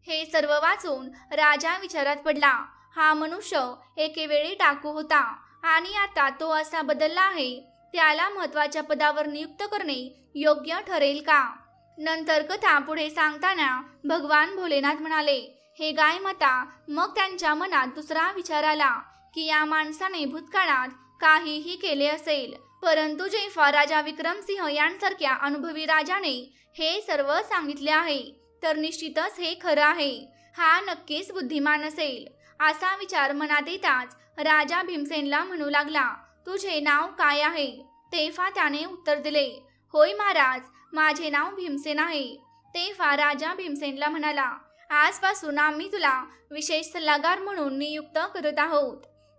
[SPEAKER 1] हे सर्व वाचून राजा विचारात पडला. हा मनुष्य एकेवेळी डाकू होता आणि आता तो असा बदलला आहे. त्याला महत्त्वाच्या पदावर नियुक्त करणे योग्य ठरेल का? नंतर कथा पुढे सांगताना भगवान भोलेनाथ म्हणाले, हे गाय माता, मग त्यांच्या मनात दुसरा विचार आला की या माणसाने भूतकाळात काहीही केले असेल. परंतु जेव्हा राजा विक्रमसिंह यांसारख्या अनुभवी राजाने हे सर्व सांगितले आहे तर निश्चितच हे खरं आहे. हा नक्कीच बुद्धिमान असेल. असा विचार मनात येताच राजा भीमसेनला म्हणू लागला, तुझे नाव काय आहे? तेव्हा त्याने उत्तर दिले, होय महाराज, माझे नाव भीमसेन आहे. तेव्हा राजा भीमसेनला म्हणाला, आजपासून आम्ही तुला विशेष सल्लागार म्हणून नियुक्त करत आहोत.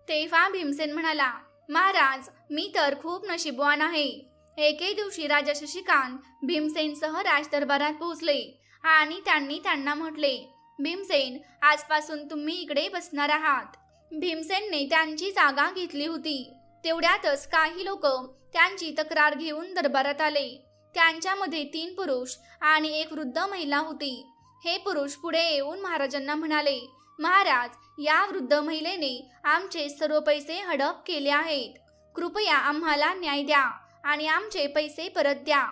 [SPEAKER 1] तेव्हा भीमसेन म्हणाला, महाराज, मी तर खूप नशीबवान आहे. एके दिवशी राजा शशिकांत भीमसेनसह राजदरबारात पोहोचले आणि त्यांनी त्यांना म्हटले, भीमसेन, आजपासून तुम्ही इकडे बसणार आहात. भीमसेनने त्यांची जागा घेतली होती. तेवढ्यातच काही लोक त्यांची तक्रार घेऊन दरबारात आले. त्यांच्यामध्ये 3 पुरुष आणि 1 वृद्ध महिला होती. हे पुरुष पुढे येऊन महाराजांना म्हणाले, महाराज, या वृद्ध महिलेने आमचे सर्व पैसे हडप केले आहेत. कृपया आम्हाला न्याय द्या आणि आमचे पैसे परत द्या.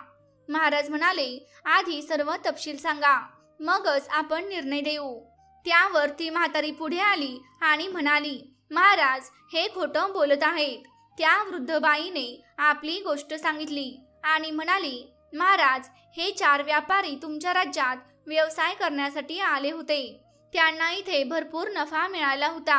[SPEAKER 1] महाराज म्हणाले, आधी सर्व तपशील सांगा, मगच आपण निर्णय देऊ. त्यावर ती म्हातारी पुढे आली आणि म्हणाली, महाराज, हे खोटं बोलत आहेत. त्या वृद्ध बाईने आपली गोष्ट सांगितली आणि म्हणाली, महाराज, हे 4 व्यापारी तुमच्या राज्यात व्यवसाय करण्यासाठी आले होते. त्यांना इथे भरपूर नफा मिळाला होता.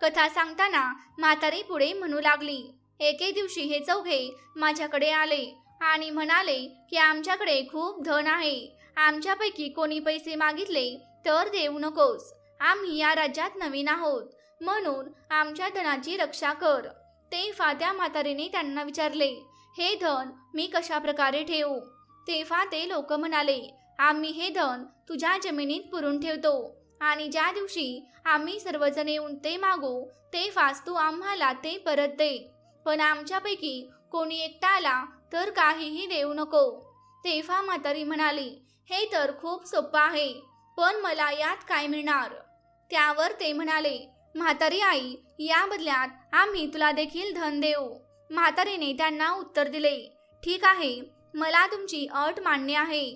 [SPEAKER 1] कथा सांगताना म्हातारी पुढे म्हणू लागली, एके दिवशी हे 4घे माझ्याकडे आले आणि म्हणाले की आमच्याकडे खूप धन आहे. आमच्यापैकी कोणी पैसे मागितले तर देऊ नकोस. आम्ही या राज्यात नवीन आहोत, म्हणून आमच्या धनाची रक्षा कर. तेव्हा त्या म्हातारीने त्यांना विचारले, हे धन मी कशा प्रकारे ठेवू? तेव्हा ते लोक म्हणाले, आम्ही हे धन तुझ्या जमिनीत पुरून ठेवतो आणि ज्या दिवशी आम्ही सर्वजण येऊन ते मागू तेव्हाच तू आम्हाला ते परत दे. पण आमच्यापैकी कोणी एकटा आला तर काहीही देऊ नको. तेव्हा म्हातारी म्हणाली, हे तर खूप सोपं आहे, पण मला यात काय मिळणार? त्यावर ते म्हणाले, म्हातारी आई, या बदल्यात आम्ही तुला देखील धन देऊ. म्हातारीने त्यांना उत्तर दिले, ठीक आहे, मला तुमची अट मान्य आहे.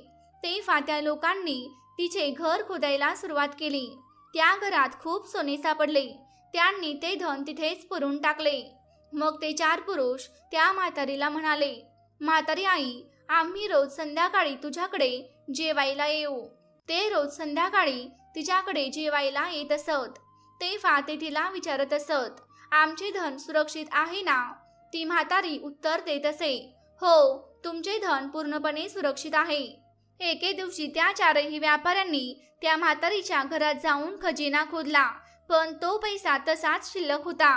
[SPEAKER 1] तेव्हा त्या लोकांनी तिचे घर खोदायला सुरुवात केली. त्या घरात खूप सोने सापडले. त्यांनी ते धन तिथेच पुरून टाकले. मग ते 4 पुरुष त्या म्हातारीला म्हणाले, म्हातारी आई, आम्ही रोज संध्याकाळी तुझ्याकडे जेवायला येऊ. ते रोज संध्याकाळी तिच्याकडे जेवायला येत असत. तेव्हा ते तिला विचारत असत, आमचे धन सुरक्षित आहे ना? ती म्हातारी उत्तर देत असे, हो, तुमचे धन पूर्णपणे सुरक्षित आहे. एके दिवशी त्या 4ही व्यापाऱ्यांनी त्या म्हातारीच्या घरात जाऊन खजिना खोदला, पण तो पैसा तसाच शिल्लक होता.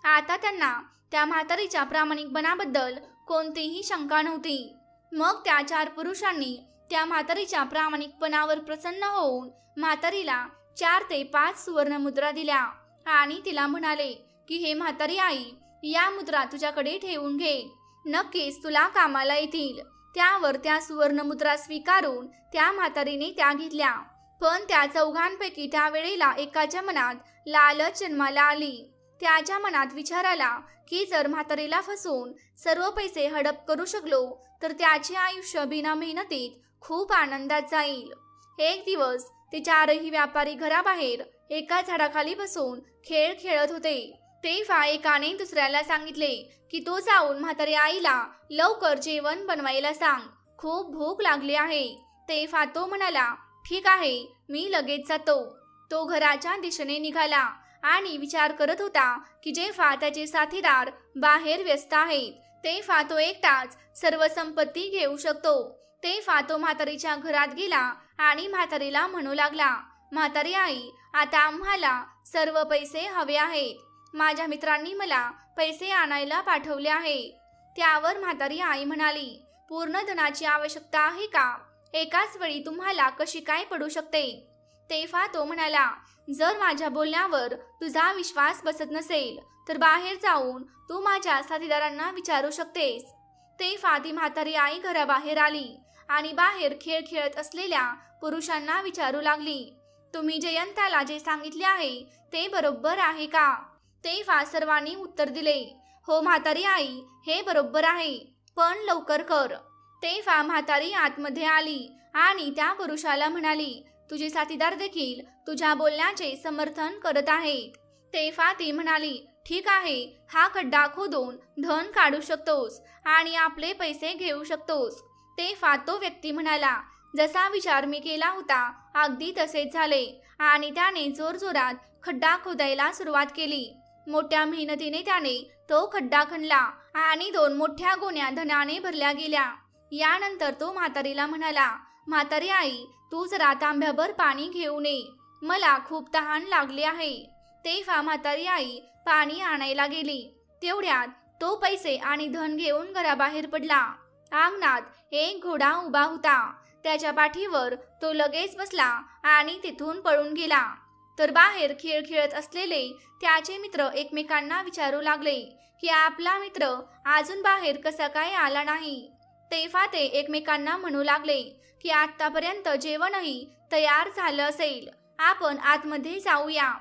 [SPEAKER 1] आता त्यांना त्या म्हातारीच्या प्रामाणिकपणाबद्दल कोणतीही शंका नव्हती. मग त्या 4 पुरुषांनी त्या म्हातारीच्या प्रामाणिकपणावर प्रसन्न होऊन म्हातारीला 4 ते 5 सुवर्णमुद्रा दिल्या आणि तिला म्हणाले की हे म्हातारी आई, या मुद्रा तुझ्याकडे ठेवून घे, नक्कीच तुला कामाला येतील. त्यावर त्या सुवर्णमुद्रा स्वीकारून त्या म्हातारीने त्या घेतल्या. पण त्या 4घांपैकी त्यावेळेला एकाच्या मनात लालच जन्माला आली. त्याच्या मनात विचार आला की जर म्हातारीला फसवून सर्व पैसे हडप करू शकलो तर त्याचे आयुष्य बिना मेहनतीत खूप आनंदात जाईल. एक दिवस ते 4ही व्यापारी घराबाहेर एका झाडाखाली बसून खेळ खेळत होते. तेव्हा एकाने दुसऱ्याला सांगितले की तो जाऊन म्हातारी आईला लवकर जेवण बनवायला सांग, खूप भूक लागली आहे. तेव्हा तो म्हणाला, ठीक आहे, मी लगेच जातो. तो घराच्या दिशेने निघाला आणि विचार करत होता की जेव्हा त्याचे साथीदार बाहेर व्यस्त आहेत तेव्हा तो एकटाच सर्व संपत्ती घेऊ शकतो. तेव्हा तो म्हातारीच्या घरात गेला आणि म्हातारीला म्हणू लागला, म्हातारी आई, आता आम्हाला सर्व पैसे हवे आहेत. माझ्या मित्रांनी मला पैसे आणायला पाठवले आहे. त्यावर म्हातारी आई म्हणाली, पूर्ण धनाची आवश्यकता आहे का? एकाच वेळी तुम्हाला कशी काय पडू शकते? तेव्हा तो म्हणाला, जर माझ्या बोलण्यावर तुझा विश्वास बसत नसेल तर बाहेर जाऊन तू माझ्या साथीदारांना विचारू शकतेस. तेव्हा ती म्हातारी आई घराबाहेर आली आणि बाहेर खेळ खेळत असलेल्या पुरुषांना विचारू लागली, तुम्ही जयंताला जे सांगितले आहे ते बरोबर आहे का? तेव्हा सर्वांनी उत्तर दिले, हो म्हातारी आई, हे बरोबर आहे, पण लवकर कर. तेव्हा म्हातारी आतमध्ये आली आणि त्या पुरुषाला म्हणाली, तुझे साथीदार देखील तुझ्या बोलण्याचे समर्थन करत आहेत. तेव्हा ती म्हणाली, ठीक आहे, हा खड्डा खोदून धन काढू शकतोस आणि आपले पैसे घेऊ शकतोस. तेव्हा तो व्यक्ती म्हणाला, जसा विचार मी केला होता अगदी तसेच झाले आणि त्याने जोरजोरात खड्डा खोदायला सुरुवात केली. मोठ्या मेहनतीने त्याने तो खड्डा खणला आणि 2 मोठ्या गोण्या धनाने भरल्या गेल्या. यानंतर तो म्हातारीला म्हणाला, म्हातारी आई, तू जरा तांब्याभर पाणी घेऊन ये, मला खूप तहान लागली आहे. तेव्हा म्हातारी आई पाणी आणायला गेली. तेवढ्यात तो पैसे आणि धन घेऊन घराबाहेर पडला. अंगणात एक घोडा उभा होता. त्याच्या पाठीवर तो लगेच बसला आणि तिथून पळून गेला. तर बाहेर खेळ खेळत असलेले त्याचे मित्र एकमेकांना विचारू लागले की आपला मित्र अजून बाहेर कसा काय आला नाही. तेव्हा ते एकमेकांना म्हणू लागले की आतापर्यंत जेवणही तयार झालं असेल, आपण आतमध्ये जाऊया.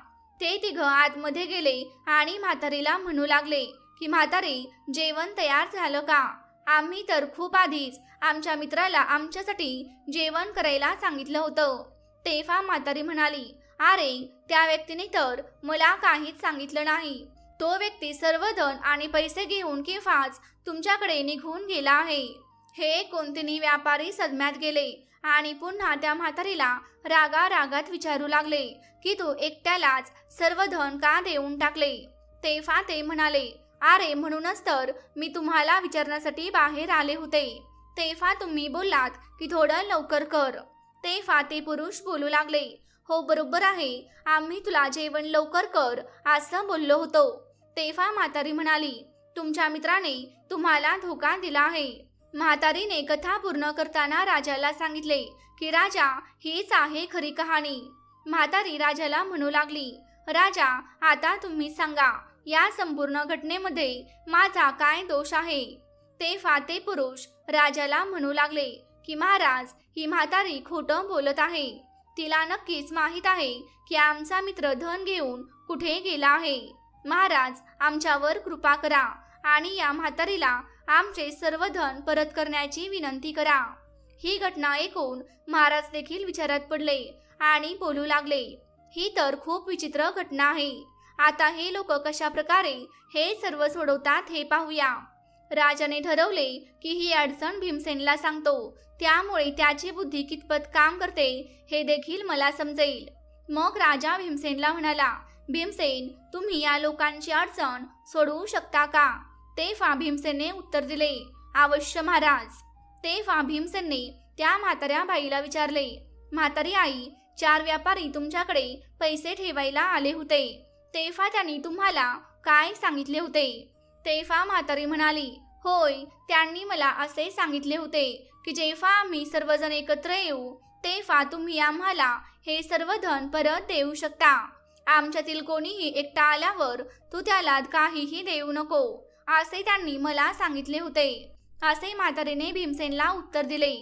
[SPEAKER 1] ते 3 आतमध्ये गेले आणि म्हातारीला म्हणू लागले की म्हातारी, जेवण तयार झालं का? आम्ही तर खूप आधीच आमच्या मित्राला आमच्यासाठी जेवण करायला सांगितलं होतं. तेव्हा म्हातारी म्हणाली, अरे, त्या व्यक्तीने तर मला काहीच सांगितलं नाही. तो व्यक्ती सर्व धन आणि पैसे घेऊन केव्हाच तुमच्याकडे निघून गेला आहे. हे कोणतेही व्यापारी सदम्यात गेले आणि पुन्हा त्या म्हातारीला रागारागात विचारू लागले की तू एकट्यालाच सर्व धन का देऊन टाकले? तेव्हा ते म्हणाले, अरे, म्हणूनच तर मी तुम्हाला विचारण्यासाठी बाहेर आले होते. तेव्हा तुम्ही बोललात की थोडं लवकर कर. तेव्हा ते पुरुष बोलू लागले, हो बरोबर आहे, आम्ही तुला जेवण लवकर कर असं बोललो होतो. तेव्हा म्हातारी म्हणाली, तुमच्या मित्राने तुम्हाला धोका दिला आहे. म्हातारीने कथा पूर्ण करताना राजाला सांगितले की राजा, हीच आहे खरी कहाणी. म्हातारी राजाला म्हणू लागली, राजा, आता तुम्ही सांगा, या संपूर्ण घटनेमध्ये माझा काय दोष आहे? तेव्हा ते पुरुष राजाला म्हणू लागले की महाराज, ही म्हातारी खोटं बोलत आहे. तिला नक्कीच माहीत आहे की आमचा मित्र धन घेऊन कुठे गेला आहे. महाराज, आमच्यावर कृपा करा आणि या म्हातारीला आमचे सर्व धन परत करण्याची विनंती करा. ही घटना ऐकून महाराज देखील विचारात पडले आणि बोलू लागले, ही तर खूप विचित्र घटना आहे. आता हे लोक कशा प्रकारे हे सर्व सोडवतात हे पाहूया. राजाने ठरवले की ही अडचण भीमसेनला सांगतो, त्यामुळे त्याची बुद्धी कितपत काम करते हे देखील मला समजेल. मग राजा भीमसेनला म्हणाला, भीमसेन, तुम्ही या लोकांची अडचण सोडवू शकता का? तेव्हा भीमसेनने उत्तर दिले, अवश्य महाराज. तेव्हा भीमसेनने त्या म्हाताऱ्या बाईला विचारले, म्हातारी आई, 4 व्यापारी तुमच्याकडे पैसे ठेवायला आले होते, तेव्हा त्यांनी तुम्हाला काय सांगितले होते? तेव्हा म्हातारी म्हणाली, होय, त्यांनी मला असे सांगितले होते की जेव्हा आम्ही सर्वजण एकत्र येऊ तेव्हा तुम्ही आम्हाला हे सर्व धन परत देऊ शकता. आमच्यातील कोणीही एकटा आल्यावर तू त्याला काहीही देऊ नको, असे त्यांनी मला सांगितले होते, असे म्हातारीने भीमसेनला उत्तर दिले.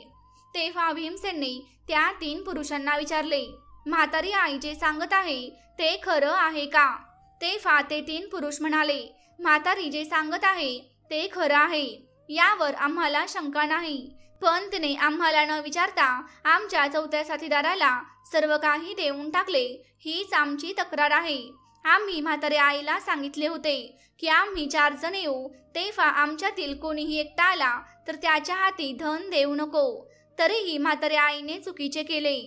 [SPEAKER 1] तेव्हा भीमसेनने त्या 3 पुरुषांना विचारले, म्हातारी आई जे सांगत आहे ते खरं आहे का? तेव्हा ते 3 पुरुष म्हणाले, म्हातारी जे सांगत आहे ते खरं आहे, यावर आम्हाला शंका नाही. पण तिने आम्हाला न विचारता आमच्या 4थ्या साथीदाराला सर्व काही देऊन टाकले, हीच आमची तक्रार आहे. आम्ही म्हाताऱ्या आईला सांगितले होते की आम्ही 4 जण येऊ तेव्हा आमच्यातील कोणीही एकटा आला तर त्याच्या हाती धन देऊ नको, तरीही म्हाताऱ्या आईने चुकीचे केले.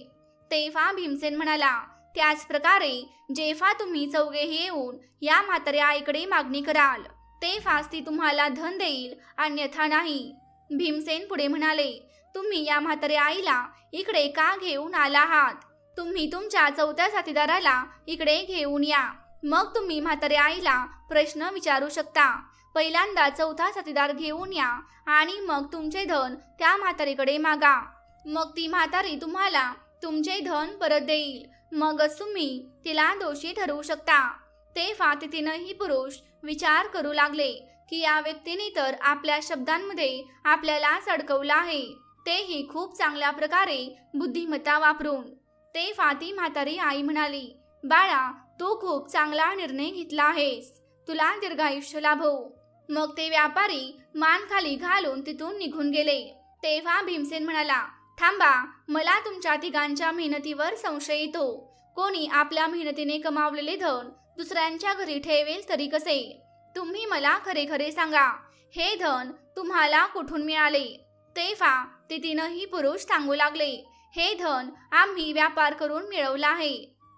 [SPEAKER 1] तेव्हा भीमसेन म्हणाला, त्याच प्रकारे जेव्हा तुम्ही 4घेही येऊन या म्हाताऱ्या आईकडे मागणी कराल तेव्हाच ती तुम्हाला धन देईल, अन्यथा नाही. भीमसेन पुढे म्हणाले, तुम्ही या म्हाताऱ्या आईला इकडे का घेऊन आला आहात? तुम्ही तुमच्या 4थ्या साथीदाराला इकडे घेऊन या, मग तुम्ही म्हाताऱ्या आईला प्रश्न विचारू शकता. पहिल्यांदा 4था साथीदार घेऊन या आणि मग तुमचे धन त्या म्हातारीकडे मागा, मग ती म्हातारी तुम्हाला तुमचे धन परत देईल, मगच तुम्ही तिला दोषी ठरवू शकता. तेव्हा ते 3ही पुरुष विचार करू लागले की या व्यक्तीने तर आपल्या शब्दांमध्ये आपल्यालाच अडकवलं आहे, तेही खूप चांगल्या प्रकारे बुद्धिमत्ता वापरून. तेव्हा ती म्हातारी आई म्हणाली, बाळा, तू खूप चांगला निर्णय घेतला आहेस, तुला दीर्घायुष्य लाभो. मग ते व्यापारी मान खाली घालून तिथून निघून गेले. तेव्हा भीमसेन म्हणाला, थांबा, मला तुमच्या 3घांच्या मेहनतीवर संशय येतो. कोणी आपल्या मेहनतीने कमावलेले धन दुसऱ्यांच्या घरी ठेवेल तरी कसे? तुम्ही मला खरे खरे सांगा, हे धन तुम्हाला कुठून मिळाले? तेव्हा ते 3ही पुरुष सांगू लागले, हे धन आम्ही व्यापार करून मिळवलं आहे.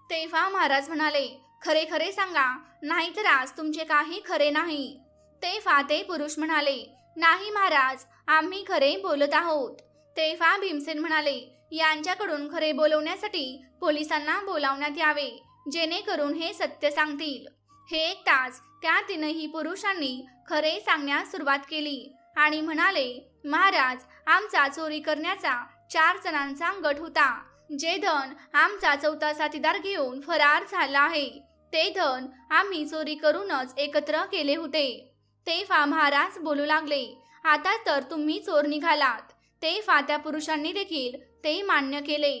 [SPEAKER 1] तेव्हा महाराज म्हणाले, खरे खरे सांगा, नाहीतर आज तुमचे काही खरे नाही. तेव्हा ते पुरुष म्हणाले, नाही महाराज, आम्ही खरे बोलत आहोत. तेव्हा भीमसेन म्हणाले, यांच्याकडून खरे बोलवण्यासाठी पोलिसांना बोलावण्यात यावे, जेणेकरून हे सत्य सांगतील. हे ऐकताच त्या 3ही पुरुषांनी खरे सांगण्यास सुरुवात केली आणि म्हणाले, महाराज, आमचा चोरी करण्याचा 4 जणांचा गट होता. जे धन आमचा 4था साथीदार घेऊन फरार झाला आहे ते धन आम्ही चोरी करूनच एकत्र केले होते. तेव्हा महाराज बोलू लागले, आता तर तुम्ही चोर निघालात. तेव्हा त्या पुरुषांनी देखील ते मान्य केले.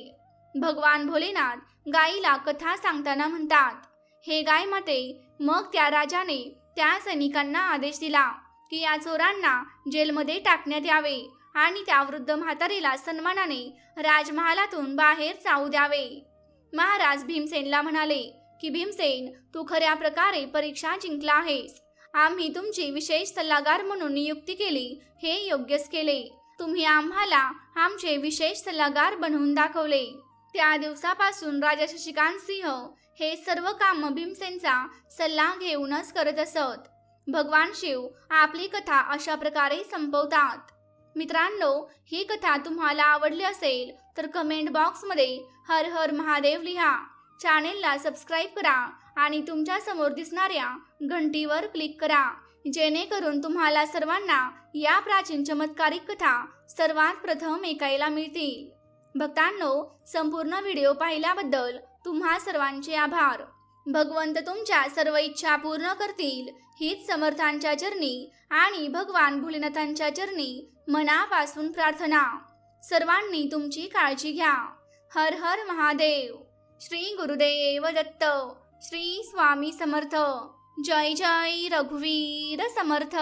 [SPEAKER 1] भगवान भोलेनाथ गाईला कथा सांगताना म्हणतात, हे गाय माते, मग त्या राजाने त्या सैनिकांना आदेश दिला की या चोरांना जेलमध्ये टाकण्यात यावे आणि त्या वृद्ध म्हातारीला सन्मानाने राजमहालातून बाहेर जाऊ द्यावे. महाराज भीमसेनला म्हणाले की भीमसेन, तू खऱ्या प्रकारे परीक्षा जिंकला आहेस. आम्ही तुमची विशेष सल्लागार म्हणून नियुक्ती केली, हे योग्यच केले. तुम्ही आम्हाला आमचे विशेष सल्लागार बनवून दाखवले. त्या दिवसापासून राजा शशिकांत सिंह हे सर्व काम भीमसेनचा सल्ला घेऊनच करत असत. भगवान शिव आपली कथा अशा प्रकारे संपवतात. मित्रांनो, ही कथा तुम्हाला आवडली असेल तर कमेंट बॉक्समध्ये हर हर महादेव लिहा. चॅनेलला सबस्क्राईब करा आणि तुमच्या समोर दिसणाऱ्या घंटीवर क्लिक करा, जेणेकरून तुम्हाला सर्वांना या प्राचीन चमत्कारिक कथा सर्वात प्रथम ऐकायला मिळतील. भक्तांनो, संपूर्ण व्हिडिओ पाहिल्याबद्दल तुम्हा सर्वांचे आभार. भगवंत तुमच्या सर्व इच्छा पूर्ण करतील हीच समर्थांच्या चरणी आणि भगवान भोलेनाथांच्या चरणी मनापासून प्रार्थना. सर्वांनी तुमची काळजी घ्या. हर हर महादेव. श्री गुरुदेव दत्त. श्री स्वामी समर्थ. जय जय रघुवीर समर्थ.